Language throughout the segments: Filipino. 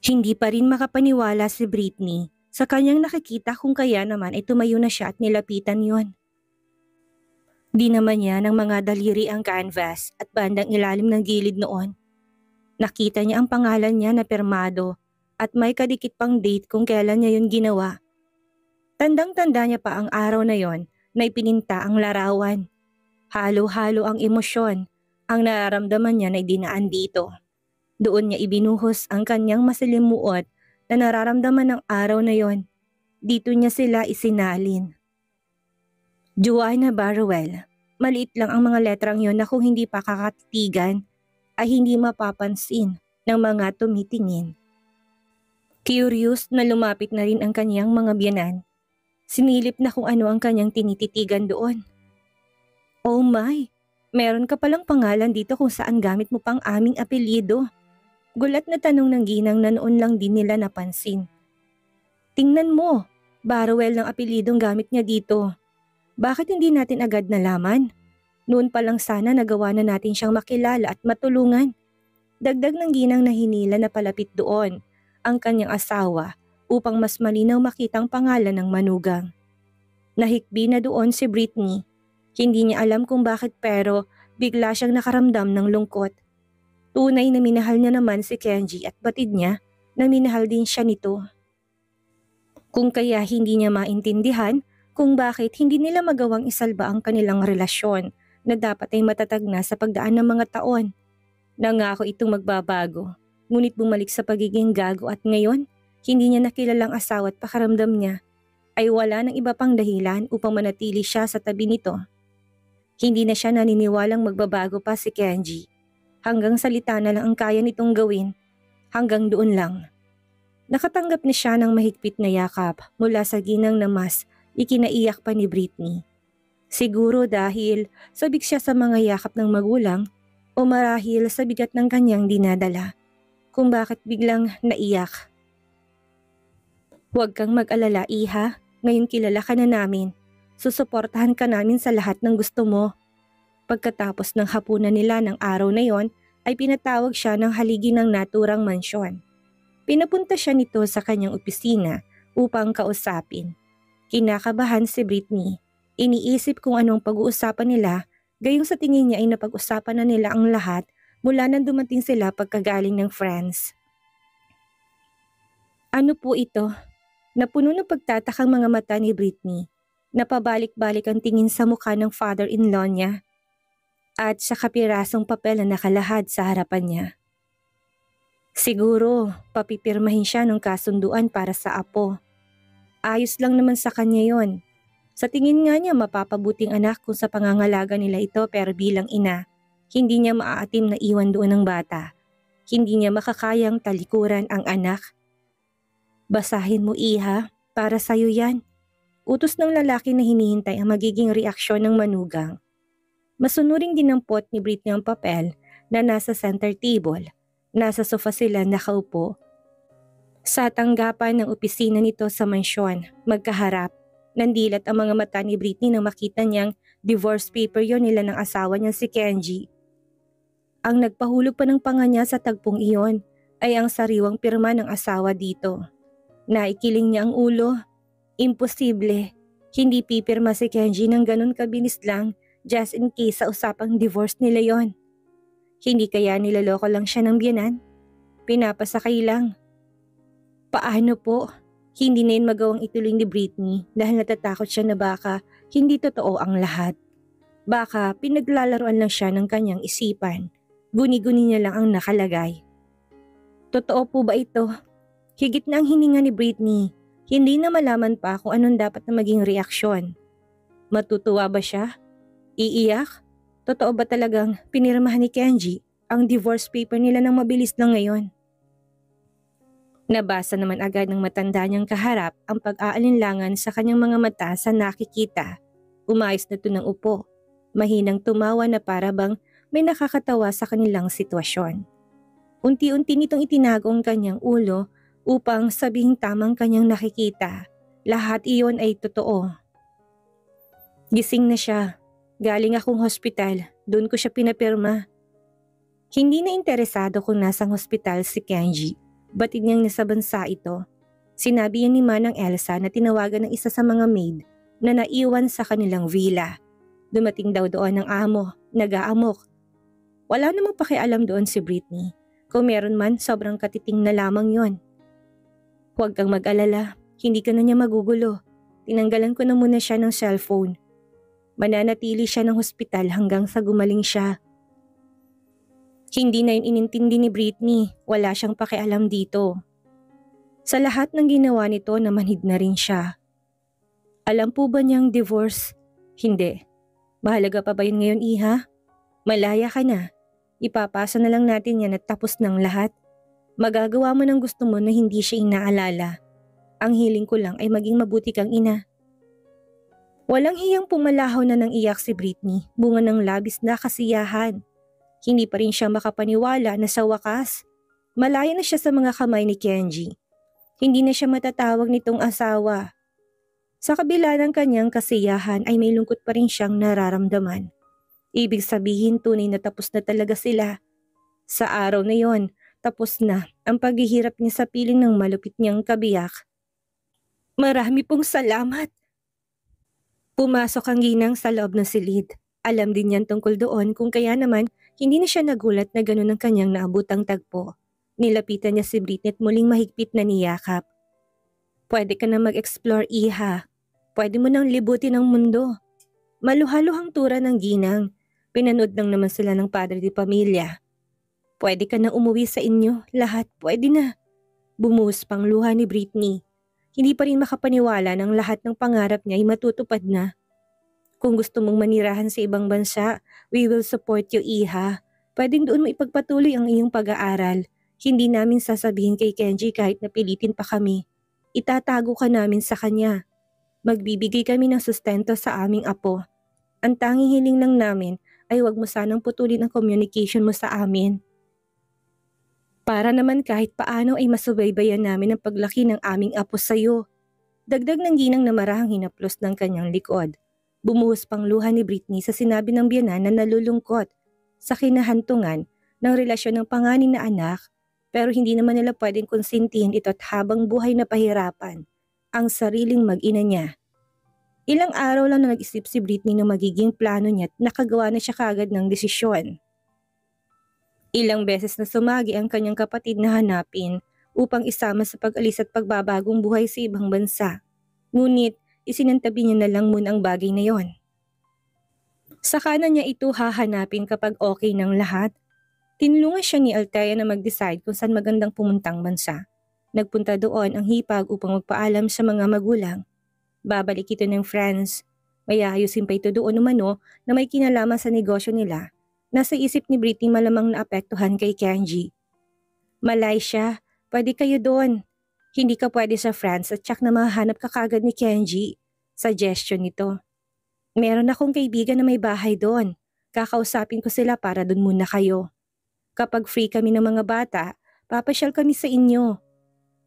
Hindi pa rin makapaniwala si Britney sa kanyang nakikita kung kaya naman ay tumayo na siya at nilapitan yon. Di naman niya ng mga daliri ang canvas at bandang ilalim ng gilid noon. Nakita niya ang pangalan niya na pirmado at may kadikit pang date kung kailan niya yun ginawa. Tandang-tanda niya pa ang araw na yon na ipininta ang larawan. Halo-halo ang emosyon, ang nararamdaman niya na idinaan dito. Doon niya ibinuhos ang kanyang masalimuot na nararamdaman ng araw na yon. Dito niya sila isinalin. Joanna Barrowell. Maliit lang ang mga letrang yon na kung hindi pa kakatitigan ay hindi mapapansin ng mga tumitingin. Curious na lumapit na rin ang kanyang mga biyanan. Sinilip na kung ano ang kanyang tinititigan doon. Oh my! Meron ka palang pangalan dito kung saan gamit mo pang aming apelyido. Gulat na tanong ng ginang na noon lang din nila napansin. Tingnan mo, Barrowell ng apelyidong gamit niya dito. Bakit hindi natin agad nalaman? Noon pa lang sana nagawa na natin siyang makilala at matulungan. Dagdag ng ginang na hinila na palapit doon ang kanyang asawa upang mas malinaw makitang pangalan ng manugang. Nahikbi na doon si Britney. Hindi niya alam kung bakit pero bigla siyang nakaramdam ng lungkot. Tunay na minahal niya naman si Kenji at batid niya na minahal din siya nito. Kung kaya hindi niya maintindihan kung bakit hindi nila magawang isalba ang kanilang relasyon na dapat ay matatag na sa pagdaan ng mga taon. Nangako itong magbabago, ngunit bumalik sa pagiging gago at ngayon, hindi niya nakilalang asawa at pakaramdam niya ay wala ng iba pang dahilan upang manatili siya sa tabi nito. Hindi na siya naniniwalang magbabago pa si Kenji. Hanggang salita na lang ang kaya nitong gawin, hanggang doon lang. Nakatanggap na siya ng mahigpit na yakap mula sa ginang na mas ikinaiyak pa ni Britney. Siguro dahil sabik siya sa mga yakap ng magulang o marahil sa bigat ng kanyang dinadala, kung bakit biglang naiyak. Huwag kang mag-alala, iha. Ngayon kilala ka na namin. Susuportahan ka namin sa lahat ng gusto mo. Pagkatapos ng hapunan nila ng araw na yon, ay pinatawag siya ng haligi ng naturang mansyon. Pinapunta siya nito sa kanyang opisina upang kausapin. Kinakabahan si Britney. Iniisip kung anong pag-uusapan nila, gayong sa tingin niya ay napag-usapan na nila ang lahat mula nang dumating sila pagkagaling ng France. Ano po ito? Napuno ng pagtatakang mga mata ni Britney. Napabalik-balik ang tingin sa mukha ng father-in-law niya at sa kapirasong papel na nakalahad sa harapan niya. Siguro, papipirmahin siya ng kasunduan para sa apo. Ayos lang naman sa kanya yon. Sa tingin nga niya mapapabuting anak kung sa pangangalaga nila ito pero bilang ina, hindi niya maaatim na iwan doon ng bata. Hindi niya makakayang talikuran ang anak. Basahin mo, iha, para sa'yo yan. Utos ng lalaki na hinihintay ang magiging reaksyon ng manugang. Masunuring din ng pot ni Britney ang papel na nasa center table. Nasa sofa sila nakaupo. Sa tanggapan ng opisina nito sa mansyon, magkaharap, nandilat ang mga mata ni Britney nang makita niyang divorce paper yon nila ng asawa niya si Kenji. Ang nagpahulog pa ng panga niya sa tagpong iyon ay ang sariwang pirma ng asawa dito. Naikiling niya ang ulo. Imposible. Hindi pipirma si Kenji ng ganun kabilis lang just in case sa usapang divorce nila yon. Hindi kaya nilaloko lang siya ng biyanan? Pinapasakay lang. Paano po? Hindi na yun magawang ituloy ni Britney dahil natatakot siya na baka hindi totoo ang lahat. Baka pinaglalaroan lang siya ng kanyang isipan. Guni-guni niya lang ang nakalagay. Totoo po ba ito? Higit na ang hininga ni Britney. Hindi na malaman pa kung anong dapat na maging reaksyon. Matutuwa ba siya? Iiyak? Totoo ba talagang pinirmahan ni Kenji ang divorce paper nila ng mabilis lang ngayon? Nabasa naman agad ng matanda niyang kaharap ang pag-aalinlangan sa kanyang mga mata sa nakikita. Umayos na ito ng upo. Mahinang tumawa na para bang may nakakatawa sa kanilang sitwasyon. Unti-unti nitong itinago ang kanyang ulo upang sabihing tamang kanyang nakikita. Lahat iyon ay totoo. Gising na siya. Galing akong hospital, doon ko siya pinapirma. Hindi na interesado kung nasang hospital si Kenji. Batid niyang nasa bansa ito. Sinabi niya ni Manang Elsa na tinawagan ng isa sa mga maid na naiwan sa kanilang villa. Dumating daw doon ng amo, nag-aamok. Wala namang pakialam doon si Britney. Kung meron man, sobrang katiting na lamang yon. Huwag kang mag-alala, hindi ka na niya magugulo. Tinanggalan ko na muna siya ng cellphone. Mananatili siya ng hospital hanggang sa gumaling siya. Hindi na yun inintindi ni Britney, wala siyang pakialam dito. Sa lahat ng ginawa nito, namanhid na rin siya. Alam po ba niyang divorce? Hindi. Mahalaga pa ba yun ngayon, iha? Malaya ka na. Ipapasa na lang natin yan at tapos ng lahat. Magagawa mo ng gusto mo na hindi siya inaalala. Ang hiling ko lang ay maging mabuti kang ina. Walang hiyang pumalahaw na nang iyak si Britney, bunga ng labis na kasiyahan. Hindi pa rin siya makapaniwala na sa wakas, malaya na siya sa mga kamay ni Kenji. Hindi na siya matatawag nitong asawa. Sa kabila ng kanyang kasiyahan ay may lungkot pa rin siyang nararamdaman. Ibig sabihin tunay na tapos na talaga sila. Sa araw na yon, tapos na ang paghihirap niya sa piling ng malupit niyang kabiyak. Marami pong salamat. Pumasok ang ginang sa loob ng silid. Alam din niyan tungkol doon kung kaya naman hindi na siya nagulat na ganun ang kanyang naabutang tagpo. Nilapitan niya si Britney at muling mahigpit na niyakap. Pwede ka na mag-explore, iha. Pwede mo nang libutin ang mundo. Maluhaluhang tura ng ginang. Pinanood lang naman sila ng padre di pamilya. Pwede ka na umuwi sa inyo, lahat pwede na. Bumuhos pang luha ni Britney. Hindi pa rin makapaniwala ng lahat ng pangarap niya ay matutupad na. Kung gusto mong manirahan sa ibang bansa, we will support you, iha. Pwedeng doon mo ipagpatuloy ang iyong pag-aaral. Hindi namin sasabihin kay Kenji kahit napilitin pa kami. Itatago ka namin sa kanya. Magbibigay kami ng sustento sa aming apo. Ang tanging hiling lang namin ay huwag mo sanang putulin ang communication mo sa amin. Para naman kahit paano ay masubaybayan namin ang paglaki ng aming apo sa'yo. Dagdag ng ginang na marahang hinaplos ng kanyang likod. Bumuhos pang luha ni Britney sa sinabi ng biyanan na nalulungkot sa kinahantungan ng relasyon ng panganay na anak, pero hindi naman nila pwedeng konsintihin ito at habang buhay na pahirapan ang sariling mag-ina niya. Ilang araw lang na nag-isip si Britney ng magiging plano niya at nakagawa na siya kaagad ng desisyon. Ilang beses na sumagi ang kanyang kapatid na hanapin upang isama sa pag-alis at pagbabagong buhay sa ibang bansa. Ngunit isinantabi niya na lang muna ang bagay na yon. Saka na niya ito hahanapin kapag okay ng lahat. Tinulungan siya ni Althea na mag-decide kung saan magandang pumuntang bansa. Nagpunta doon ang hipag upang magpaalam sa mga magulang. Babalik ito ng France. May ayusin pa ito doon umano na may kinalaman sa negosyo nila. Nasa isip ni Britney malamang naapektuhan kay Kenji. Malaysia, pwede kayo doon. Hindi ka pwede sa France at tsak na mahanap ka kagad ni Kenji. Suggestion nito. Meron akong kaibigan na may bahay doon. Kakausapin ko sila para doon muna kayo. Kapag free kami ng mga bata, papasyal kami sa inyo.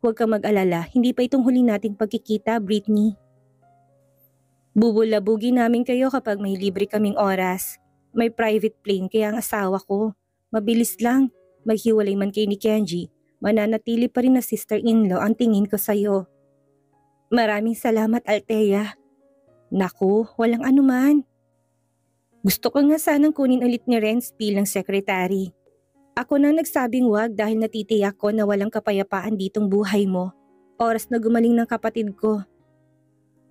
Huwag kang mag-alala, hindi pa itong huli nating pagkikita, Britney. Bubulabugin namin kayo kapag may libre kaming oras. May private plane kaya ang asawa ko. Mabilis lang, maghiwalay man kayo ni Kenji. Mananatili pa rin na sister-in-law ang tingin ko sa'yo. Maraming salamat, Althea. Naku, walang anuman. Gusto ko nga sanang kunin ulit ni Renz bilang sekretary. Ako nang nagsabing wag dahil natitiyak ko na walang kapayapaan ditong buhay mo. Oras na gumaling ng kapatid ko.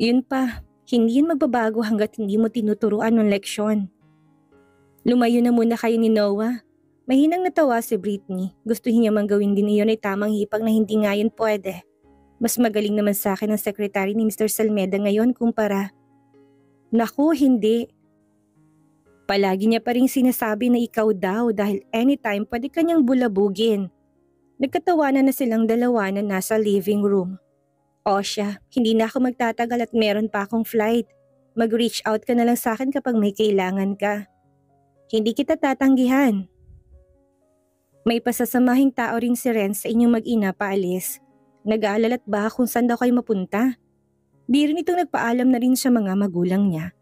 Yun pa, hindi yun magbabago hanggat hindi mo tinuturuan ng leksyon. Lumayo na muna kayo ni Noah. Mahinang natawa si Britney. Gustuhin niya mang gawin din iyon ay tamang hipag na hindi nga yun pwede. Mas magaling naman sa akin ang sekretary ni Mr. Salmeda ngayon kumpara. Naku, hindi. Palagi niya pa rin sinasabi na ikaw daw dahil anytime pwede kanyang bulabugin. Nagkatawanan na silang dalawa na nasa living room. O siya, hindi na ako magtatagal at meron pa akong flight. Mag-reach out ka na lang sa akin kapag may kailangan ka. Hindi kita tatanggihan. May pasasamahing tao rin si Renz sa inyong mag-ina paalis. Nag-aalala't ba kung saan daw kayo mapunta? Di rin itong nagpaalam na rin sa mga magulang niya.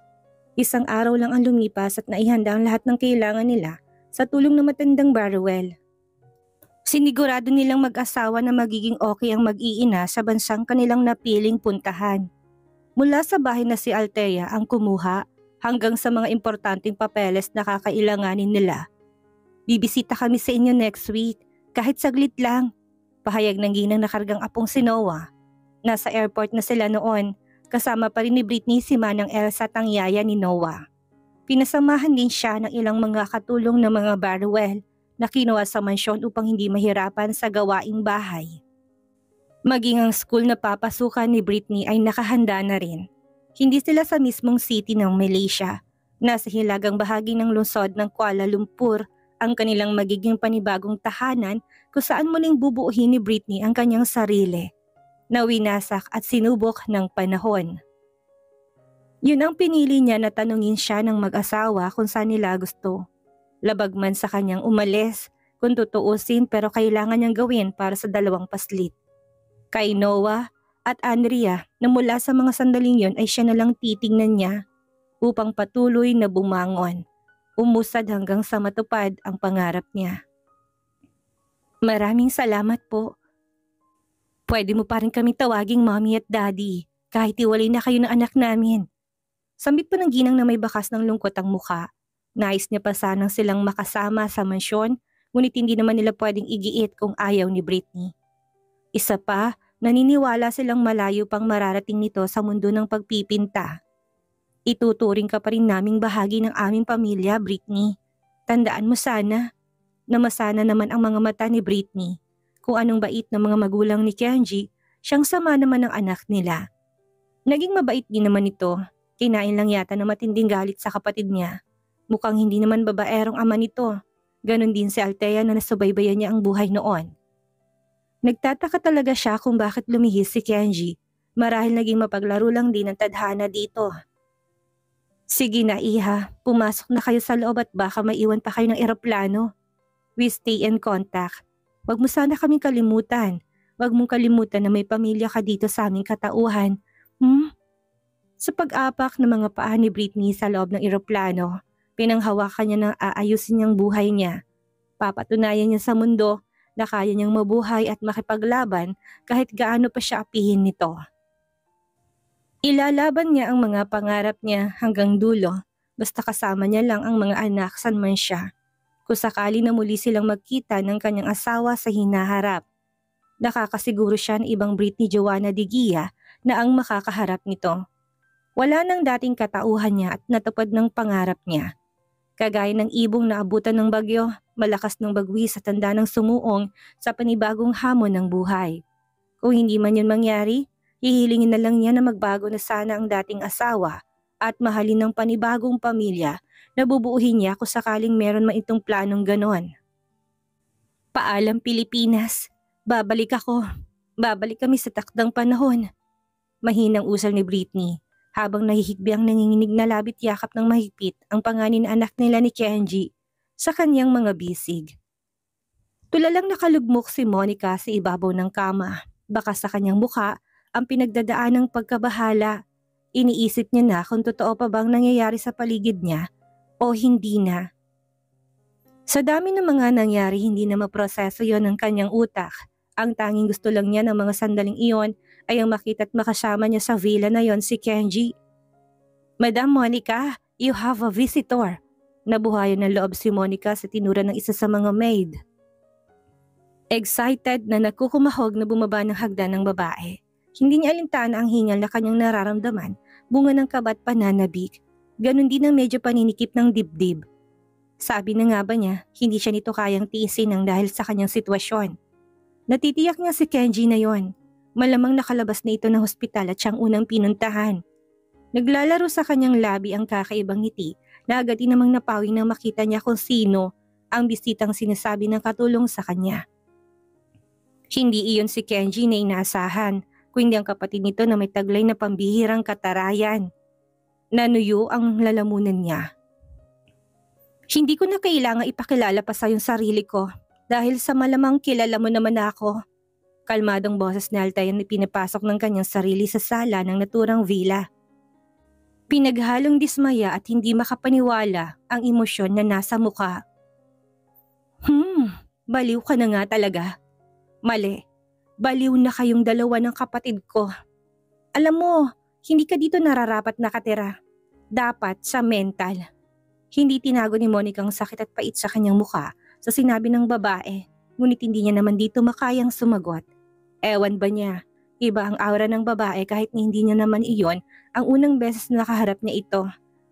Isang araw lang ang lumipas at naihanda ang lahat ng kailangan nila sa tulong ng matandang Barrowell. Sinigurado nilang mag-asawa na magiging okay ang mag-iina sa bansang kanilang napiling puntahan. Mula sa bahay na si Althea ang kumuha hanggang sa mga importanteng papeles na kakailanganin nila. Bibisita kami sa inyo next week, kahit saglit lang. Pahayag ng ginang nakargang apong si Noah. Nasa airport na sila noon, kasama pa rin ni Britney si Manang Elsa at ang yaya ni Noah. Pinasamahan din siya ng ilang mga katulong ng mga Barwell na kinuha sa mansyon upang hindi mahirapan sa gawaing bahay. Maging ang school na papasukan ni Britney ay nakahanda na rin. Hindi sila sa mismong city ng Malaysia. Nasa hilagang bahagi ng lungsod ng Kuala Lumpur ang kanilang magiging panibagong tahanan kung saan muling bubuuhin ni Britney ang kanyang sarili na winasak at sinubok ng panahon. Yun ang pinili niya na tanungin siya ng mag-asawa kung saan nila gusto. Labag man sa kanyang umalis kung tutuusin pero kailangan niyang gawin para sa dalawang paslit. Kay Noah at Andrea na mula sa mga sandaling yon ay siya na lang titingnan niya upang patuloy na bumangon. Umusad hanggang sa matupad ang pangarap niya. Maraming salamat po. Pwede mo pa rin kaming tawaging mommy at daddy kahit iwalay na kayo ng anak namin. Sambit pa ng ginang na may bakas ng lungkot ang mukha. Nais niya pa sanang silang makasama sa mansyon, ngunit hindi naman nila pwedeng igiit kung ayaw ni Britney. Isa pa, naniniwala silang malayo pang mararating nito sa mundo ng pagpipinta. Ituturing ka pa rin naming bahagi ng aming pamilya, Britney. Tandaan mo sana na masana naman ang mga mata ni Britney. Kung anong bait ng mga magulang ni Kenji, siyang sama naman ng anak nila. Naging mabait din naman ito. Kinain lang yata ng matinding galit sa kapatid niya. Mukhang hindi naman babaerong ama nito. Ganon din si Althea na nasubaybayan niya ang buhay noon. Nagtataka talaga siya kung bakit lumihis si Kenji. Marahil naging mapaglaro lang din ang tadhana dito. Sige na iha, pumasok na kayo sa loob at baka maiwan pa kayo ng eroplano. We stay in contact. Huwag mo sana kaming kalimutan. Huwag mong kalimutan na may pamilya ka dito sa aming katauhan. Sa pag-apak ng mga paa ni Britney sa loob ng eroplano, pinanghawakan niya ng aayusin niyang buhay niya. Papatunayan niya sa mundo na kaya niyang mabuhay at makipaglaban kahit gaano pa siya apihin nito. Ilalaban niya ang mga pangarap niya hanggang dulo, basta kasama niya lang ang mga anak san man siya. Kung sakali na muli silang magkita ng kanyang asawa sa hinaharap, nakakasiguro siya ng ibang Britney Joanna de Guia na ang makakaharap nito. Wala nang dating katauhan niya at natupad ng pangarap niya. Kagaya ng ibong na abutan ng bagyo, malakas ng bagwi sa tanda ng sumuong sa panibagong hamon ng buhay. Kung hindi man yun mangyari, hihilingin na lang niya na magbago na sana ang dating asawa at mahalin ng panibagong pamilya na bubuuhin niya kung sakaling meron man itong planong ganon. Paalam Pilipinas, babalik ako. Babalik kami sa takdang panahon. Mahinang usal ni Britney habang nahihigbi ang nanginginig na labit yakap ng mahigpit ang panganin na anak nila ni Kenji sa kanyang mga bisig. Tulalang nakalugmok si Monica sa ibabaw ng kama. Baka sa kanyang mukha ang pinagdadaan ng pagkabahala. Iniisip niya na kung totoo pa bang nangyayari sa paligid niya o hindi na. Sa dami ng mga nangyari, hindi na maproseso yon ng kanyang utak. Ang tanging gusto lang niya ng mga sandaling iyon ay ang makita at makasama niya sa villa na yon si Kenji. Madam Monica, you have a visitor. Nabuhayan ng loob si Monica sa tinura ng isa sa mga maid. Excited na nakukumahog na bumaba ng hagdan ng babae. Hindi niya alintana ang hingal na kanyang nararamdaman, bunga ng kaba at pananabik. Ganon din ang medyo paninikip ng dibdib. Sabi na nga ba niya, hindi siya nito kayang tiisin ng dahil sa kanyang sitwasyon. Natitiyak niya si Kenji na yon. Malamang nakalabas na ito ng hospital at siyang unang pinuntahan. Naglalaro sa kanyang labi ang kakaibang ngiti na agad din namang napawi nang makita niya kung sino ang bisitang sinasabi ng katulong sa kanya. Hindi iyon si Kenji na inaasahan, kundi ang kapatid nito na may taglay na pambihirang katarayan. Nanuyo ang lalamunan niya. Hindi ko na kailangang ipakilala pa sa yung sarili ko dahil sa malamang kilala mo naman ako. Kalmadong boses ni Althea na pinapasok ng kanyang sarili sa sala ng naturang villa. Pinaghalong dismaya at hindi makapaniwala ang emosyon na nasa mukha. Baliw ka na nga talaga. Mali. Baliw na kayong dalawa ng kapatid ko. Alam mo, hindi ka dito nararapat nakatira. Dapat sa mental. Hindi tinago ni Monica ang sakit at pait sa kanyang mukha sa sinabi ng babae, ngunit hindi niya naman dito makayang sumagot. Ewan ba niya, iba ang aura ng babae kahit hindi niya naman iyon ang unang beses na nakaharap niya ito,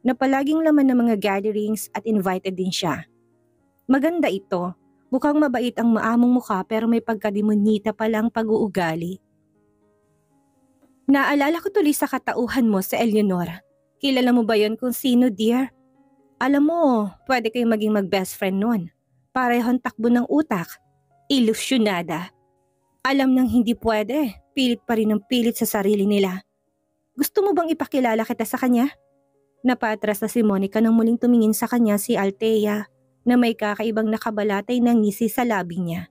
na palaging laman ng mga gatherings at invited din siya. Maganda ito, mukhang mabait ang maamong mukha pero may pagkademonita palang pag-uugali. Naalala ko tuloy sa katauhan mo sa Eleanor. Kilala mo ba yon kung sino, dear? Alam mo, pwede kayong maging mag-best friend nun. Parehong takbo ng utak. Ilusyonada. Alam nang hindi pwede, pilit pa rin ang pilit sa sarili nila. Gusto mo bang ipakilala kita sa kanya? Napatras na si Monica nang muling tumingin sa kanya si Althea na may kakaibang nakabalatay ng ngisi sa labi niya.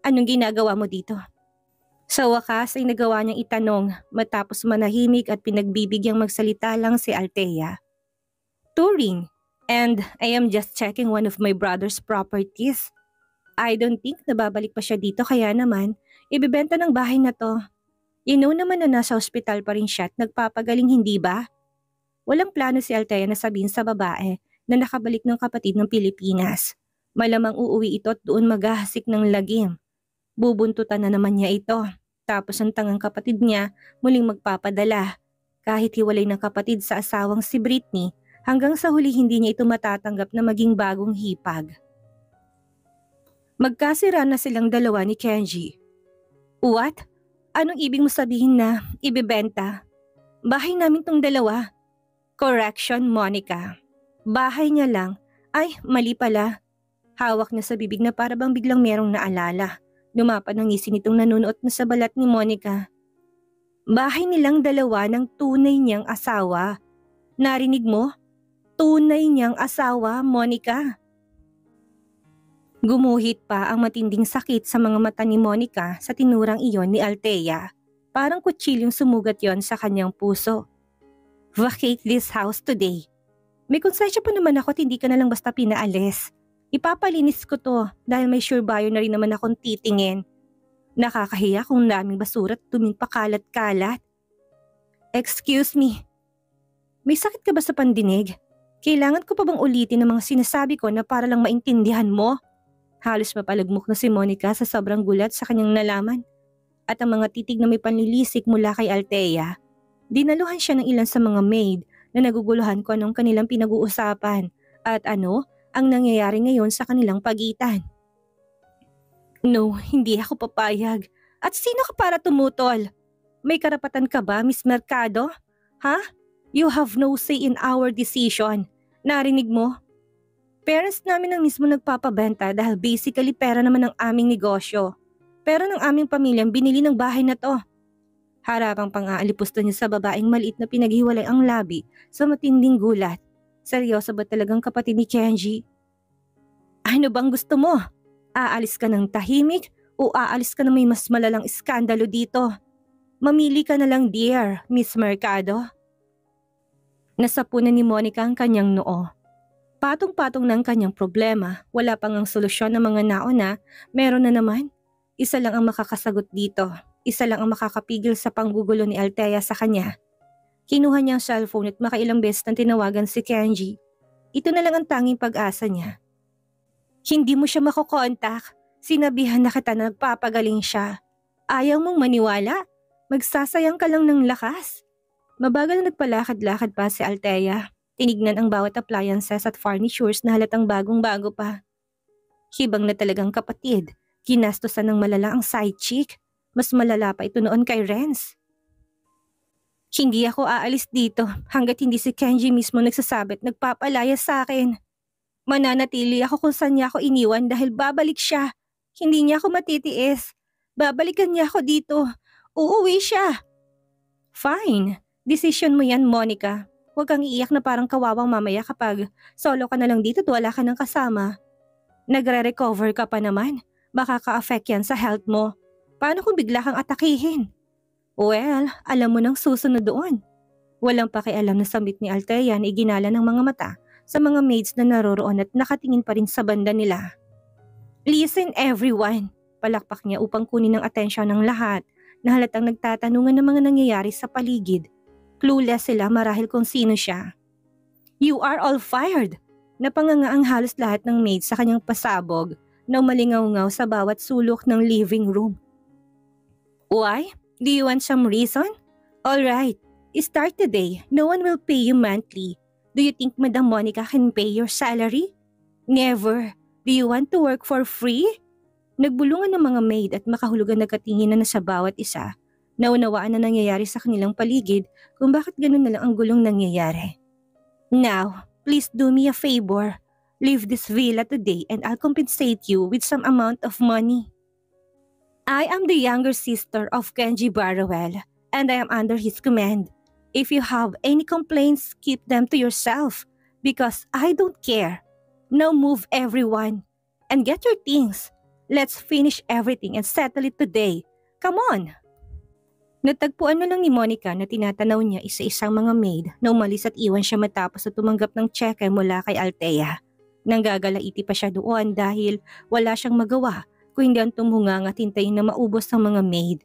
Anong ginagawa mo dito? Sa wakas ay nagawa niyang itanong matapos manahimik at pinagbibigyan magsalita lang si Althea. Touring, and I am just checking one of my brother's properties. I don't think nababalik pa siya dito kaya naman ibibenta ng bahay na to. You know naman na nasa ospital pa rin siya at nagpapagaling, hindi ba? Walang plano si Althea na sabihin sa babae na nakabalik ng kapatid ng Pilipinas. Malamang uuwi ito at doon maghahasik ng lagim. Bubuntutan na naman niya ito. Tapos ang tangang kapatid niya muling magpapadala. Kahit hiwalay ng kapatid sa asawang si Britney, hanggang sa huli hindi niya ito matatanggap na maging bagong hipag. Magkasira na silang dalawa ni Kenji. What? Anong ibig mo sabihin na ibibenta? Bahay namin tong dalawa. Correction, Monica. Bahay niya lang. Ay, mali pala. Hawak niya sa bibig na para bang biglang merong naalala. Lumapad ng ngisi nitong nanunuot na sa balat ni Monica. Bahay nilang dalawa ng tunay niyang asawa. Narinig mo? Tunay niyang asawa, Monica. Gumuhit pa ang matinding sakit sa mga mata ni Monica sa tinurang iyon ni Althea. Parang kutsilyong sumugat yon sa kanyang puso. Vacate this house today. May konsensya pa naman ako at hindi ka na lang basta pinaalis. Ipapalinis ko to dahil may sure buyer na rin naman akong titingin. Nakakahiya kung daming basura at tuming pakalat-kalat. Excuse me. May sakit ka ba sa pandinig? Kailangan ko pa bang ulitin ang mga sinasabi ko na para lang maintindihan mo? Halos mapalagmok na si Monica sa sobrang gulat sa kanyang nalaman. At ang mga titig na may panlilisik mula kay Althea, dinaluhan siya ng ilan sa mga maid na naguguluhan ko anong kanilang pinag-uusapan at ano ang nangyayari ngayon sa kanilang pagitan. No, hindi ako papayag. At sino ka para tumutol? May karapatan ka ba, Miss Mercado? Ha? You have no say in our decision. Narinig mo? Parents namin ang mismo nagpapabenta dahil basically pera naman ang aming negosyo. Pera ng aming pamilyang binili ng bahay na to. Harapang pang-aalipusta niya sa babaeng maliit na pinaghiwalay ang labi sa matinding gulat. Seryoso ba talagang kapatid ni Kenji? Ano bang gusto mo? Aalis ka ng tahimik o aalis ka ng may mas malalang iskandalo dito? Mamili ka na lang, dear, Miss Mercado. Nasapunan ni Monica ang kanyang noo. Patong-patong ng kanyang problema, wala pang ang solusyon ng mga nauna, meron na naman. Isa lang ang makakasagot dito. Isa lang ang makakapigil sa panggugulo ni Althea sa kanya. Kinuha niya ang cellphone at makailang beses nang tinawagan si Kenji. Ito na lang ang tanging pag-asa niya. Hindi mo siya makokontak. Sinabihan na kita na nagpapagaling siya. Ayaw mong maniwala? Magsasayang ka lang ng lakas. Mabagal na nagpalakad-lakad pa si Althea. Tinignan ang bawat appliances at furnitures na halatang bagong-bago pa. Hibang na talagang kapatid. Ginastosan ng malala ang side chick. Mas malala pa ito noon kay Renz. Hindi ako aalis dito hanggat hindi si Kenji mismo nagsasabi at nagpapalaya sa akin. Mananatili ako kung saan niya ako iniwan dahil babalik siya. Hindi niya ako matitiis. Babalikan niya ako dito. Uuwi siya. Fine. Decision mo yan, Monica. Huwag kang iiyak na parang kawawang mamaya kapag solo ka na lang dito at wala ka ng kasama. Nagre-recover ka pa naman. Baka ka-affect yan sa health mo. Paano kung bigla kang atakihin? Well, alam mo nang susunod doon. Walang pakialam na sambit ni Althea na iginala ng mga mata sa mga maids na naroroon at nakatingin pa rin sa banda nila. Listen everyone. Palakpak niya upang kunin ang atensyon ng lahat na halatang nagtatanungan ng mga nangyayari sa paligid. Clueless sila marahil kung sino siya. You are all fired! Napanganga ang halos lahat ng maids sa kanyang pasabog na umalingaw-ngaw sa bawat sulok ng living room. Why? Do you want some reason? Alright, start today. No one will pay you monthly. Do you think Madam Monica can pay your salary? Never. Do you want to work for free? Nagbulungan ng mga maid at makahulugan na katinginan na sa bawat isa. Naunawaan na nangyayari sa kanilang paligid kung bakit ganun na lang ang gulong nangyayari. Now, please do me a favor. Leave this villa today and I'll compensate you with some amount of money. I am the younger sister of Kenji Barrowell and I am under his command. If you have any complaints, keep them to yourself because I don't care. Now move everyone and get your things. Let's finish everything and settle it today. Come on! Natagpuan na lang ni Monica na tinatanaw niya isa-isang mga maid na umalis at iwan siya matapos na tumanggap ng tseke mula kay Althea. Nanggagalaiti pa siya doon dahil wala siyang magawa kung hindi ang tumuhungang at hintayin na maubos ang mga maid.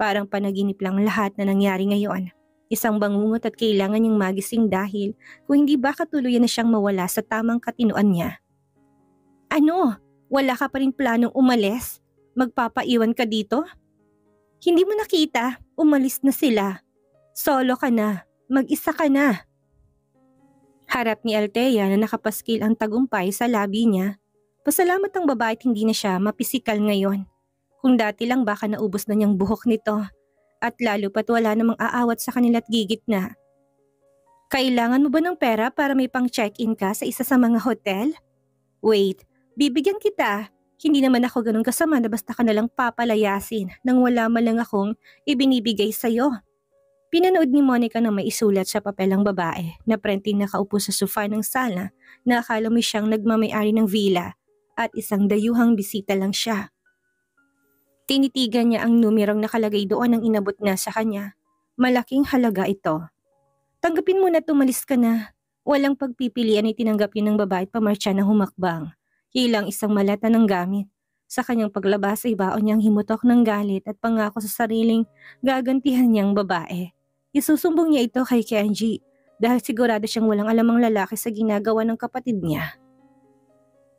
Parang panaginip lang lahat na nangyari ngayon. Isang bangungot at kailangan niyang magising dahil kung hindi baka tuluyan na siyang mawala sa tamang katinoan niya. Ano? Wala ka pa rin planong umalis? Magpapaiwan ka dito? Hindi mo nakita, umalis na sila. Solo ka na, mag-isa ka na. Harap ni Althea na nakapaskil ang tagumpay sa labi niya. Pasalamat ang babae at hindi na siya mapisikal ngayon. Kung dati lang baka naubos na niyang buhok nito. At lalo pat wala namang aawat sa kanila at gigit na. Kailangan mo ba ng pera para may pang check-in ka sa isa sa mga hotel? Wait, bibigyan kita. Hindi naman ako ganun kasama na basta ka nalang papalayasin nang wala man lang akong ibinibigay sa'yo. Pinanood ni Monica na may isulat sa papel ang babae na prenting nakaupo sa sofa ng sala na akala mo siyang nagmamayari ng villa at isang dayuhang bisita lang siya. Tinitigan niya ang numerong nakalagay doon ang inabot na sa kanya. Malaking halaga ito. Tanggapin mo na tumalis ka na. Walang pagpipilian ay tinanggap yun ng babae at pamarcha na humakbang. Hilang isang malata ng gamit. Sa kanyang paglabas ay baon niyang himutok ng galit at pangako sa sariling gagantihan niyang babae. Isusumbong niya ito kay Kenji dahil sigurado siyang walang alamang lalaki sa ginagawa ng kapatid niya.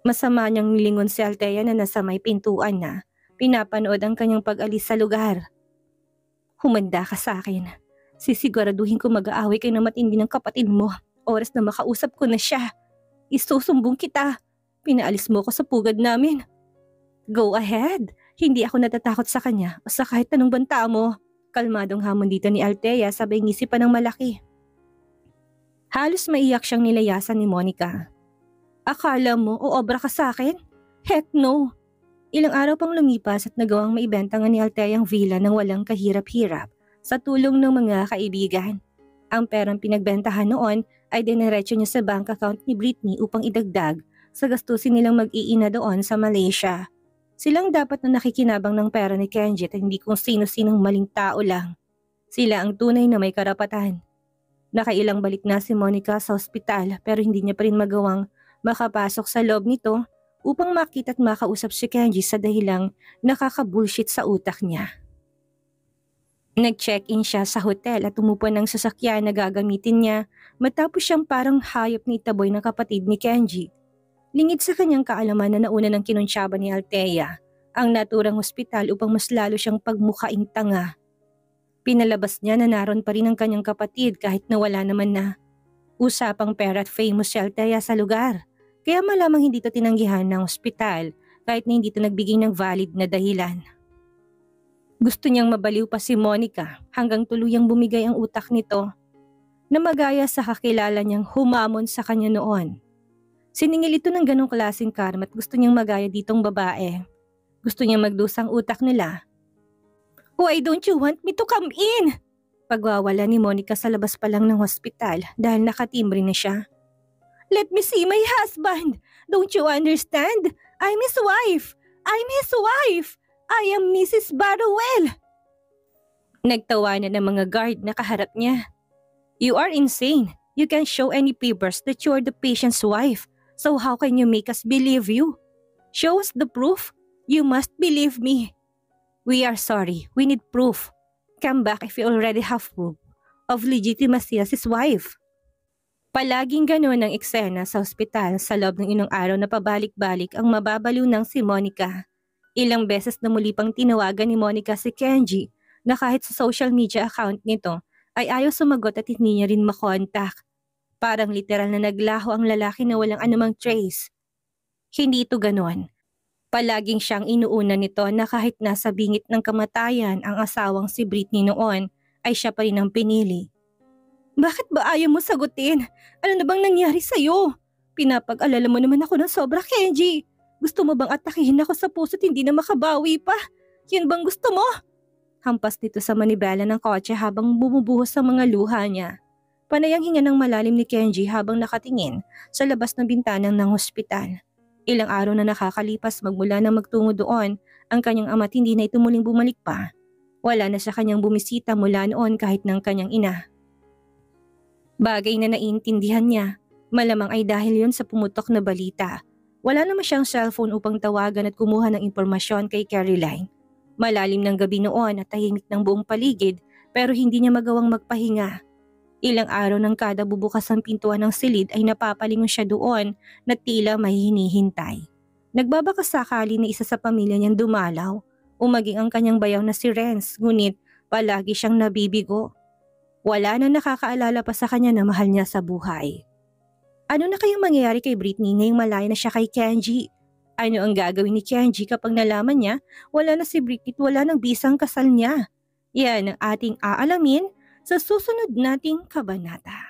Masama niyang nilingon si Althea na nasa may pintuan na pinapanood ang kanyang pag-alis sa lugar. Humanda ka sa akin. Sisiguraduhin ko mag-aaway kayo na matindi ng kapatid mo. Oras na makausap ko na siya. Isusumbong kita. Pinaalis mo ko sa pugad namin. Go ahead. Hindi ako natatakot sa kanya o sa kahit anong banta mo. Kalmadong hamon dito ni Althea sabay ngisi pa ng malaki. Halos maiyak siyang nilayasan ni Monica. Akala mo o obra ka sa akin? Heck no. Ilang araw pang lumipas at nagawang maibenta nga ni Althea ang villa ng walang kahirap-hirap sa tulong ng mga kaibigan. Ang perang pinagbentahan noon ay dinerecho niya sa bank account ni Britney upang idagdag sa gastusin nilang mag-iina doon sa Malaysia. Silang dapat na nakikinabang ng pera ni Kenji at hindi kung sino-sinong maling tao lang. Sila ang tunay na may karapatan. Nakailang balik na si Monica sa ospital pero hindi niya pa rin magawang makapasok sa loob nito upang makita at makausap si Kenji sa dahilang nakaka-bullshit sa utak niya. Nag-check-in siya sa hotel at umupo ng sasakyan na gagamitin niya matapos siyang parang hayop ni Itaboy na kapatid ni Kenji. Lingid sa kanyang kaalaman na nauna ng kinunsyaba ni Althea ang naturang ospital upang mas lalo siyang pagmukhaing tanga. Pinalabas niya na naroon pa rin ang kanyang kapatid kahit na wala naman na. Usapang pera at famous si Althea sa lugar. Kaya malamang hindi ito tinanggihan ng ospital kahit na hindi ito nagbigay ng valid na dahilan. Gusto niyang mabaliw pa si Monica hanggang tuluyang bumigay ang utak nito na magaya sa kakilala niyang humamon sa kanya noon. Siningil ito ng ganong klaseng karma at gusto niyang magaya ditong babae. Gusto niyang magdusang utak nila. Why don't you want me to come in? Pagwawala ni Monica sa labas pa lang ng hospital dahil nakatimbre na siya. Let me see my husband. Don't you understand? I'm his wife. I'm his wife. I am Mrs. Barrowell. Nagtawanan ng mga guard na kaharap niya. You are insane. You can't show any papers that you are the patient's wife. So how can you make us believe you? Show us the proof. You must believe me. We are sorry. We need proof. Come back if you already have proof of legitimacy as his wife. Palaging gano'n ang eksena sa ospital sa loob ng inong araw na pabalik-balik ang mababaliw ng si Monica. Ilang beses na muli pang tinawagan ni Monica si Kenji na kahit sa social media account nito ay ayaw sumagot at hindi niya rin makontak. Parang literal na naglaho ang lalaki na walang anumang trace. Hindi ito gano'n. Palaging siyang inuuna nito na kahit nasa bingit ng kamatayan ang asawang si Britney noon ay siya pa rin ang pinili. Bakit ba ayaw mo sagutin? Ano na bang nangyari sa'yo? Pinapag-alala mo naman ako ng sobra, Kenji. Gusto mo bang atakihin ako sa puso't hindi na makabawi pa? Yun bang gusto mo? Hampas nito sa manibela ng kotse habang bumubuhos ang mga luha niya. Panay ang hinga ng malalim ni Kenji habang nakatingin sa labas ng bintanang ng ospital. Ilang araw na nakakalipas magmula na magtungo doon, ang kanyang ama't hindi na ito muling bumalik pa. Wala na sa kanyang bumisita mula noon kahit ng kanyang ina. Bagay na naiintindihan niya, malamang ay dahil yun sa pumutok na balita. Wala naman siyang cellphone upang tawagan at kumuha ng impormasyon kay Caroline. Malalim ng gabi noon at tahimik ng buong paligid pero hindi niya magawang magpahinga. Ilang araw ng kada bubukas ang pintuan ng silid ay napapalingon siya doon na tila may hinihintay. Nagbabaka sakali na isa sa pamilya niyang dumalaw o maging ang kanyang bayaw na si Renz, ngunit palagi siyang nabibigo. Wala na nakakaalala pa sa kanya na mahal niya sa buhay. Ano na kayang mangyayari kay Britney ngayong malaya na siya kay Kenji? Ano ang gagawin ni Kenji kapag nalaman niya wala na si Britney at wala nang bisang kasal niya? Yan ang ating aalamin sa susunod nating kabanata.